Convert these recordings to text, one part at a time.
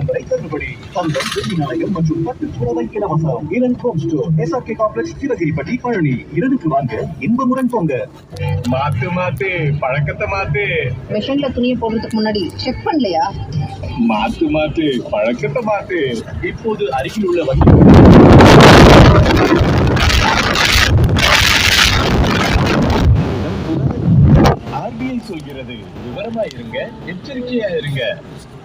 வரை தள்ளுபடி. தங்கம், வெள்ளி நாணயம் மற்றும் 10 புடவை இலவசம். ஈரன் home store, SRK complex, Sivagiripatti, Palani. 2க்கு வாங்க, இன்பமுடன் போங்க. மாத்து மாத்து பழக்கத்தை மாத்து. மிஷின்ல துணியை போடுறதுக்கு முன்னாடி செக் பண்ணலையா? மாத்து மாத்து பழக்கத்தை மாத்து. இப்போது அருகில் உள்ள வங்கி RBI சொல்கிறது, விவரமா இருங்க, எச்சரிக்கையா இருங்க.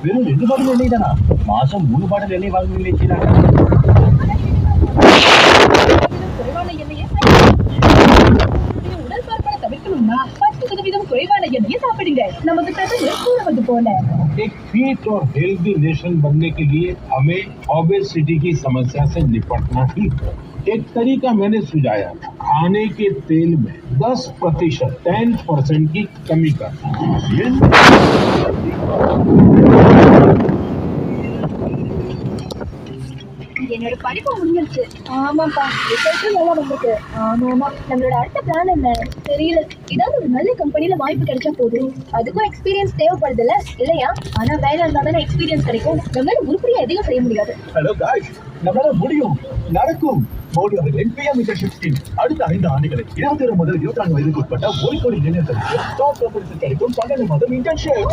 வெறும் 2 பாட்டில் எண்ணெய் தானா? மாசம் 3 பாட்டில் எண்ணெய் வாங்குவீங்களே சீனா? குறைவான எண்ணெயை உடல் பார்ப்பனை தவிர்க்கணும்னா 10% குறைவான எண்ணெயை சாப்பிடுங்க. நமக்கு தகுந்த கூறுவது போல एक फिट और हेल्दी नेशन बनने के लिए हमें ओबेसिटी की समस्या से निपटना ही है। एक तरीका मैंने सुझाया, खाने के तेल में 10% की कमी करना। என்னோட படிப்பு முடிஞ்சிருச்சு. ஆமாப்பா, ரிசல்ட்டும் நல்லா வந்திருக்கு. ஆமாமா, நம்மளோட அடுத்த பிளான் என்ன தெரியல. ஏதாவது ஒரு நல்ல கம்பெனில வாய்ப்பு கிடைச்சா போதும். அதுக்கும் எக்ஸ்பீரியன்ஸ் தேவைப்படுதுல்ல இல்லையா? ஆனா வேலை இருந்தா தானே எக்ஸ்பீரியன்ஸ் கிடைக்கும். நம்மளால உருப்படியா எதையும் செய்ய முடியாது. ஹலோ காய்ஸ், நம்மளால முடியும், நடக்கும். மோடி அவர்களின் PM இன்டர்ன்ஷிப் ஸ்கீம் அடுத்த 5 ஆண்டுகளில் 21 முதல் 24 வயதுக்கு உட்பட்ட 1 கோடி இளைஞர்களுக்கு டாப் ப்ரொஃபைல்ஸ் கிடைக்கும் 12 மாதம் இன்டர்ன்ஷிப்.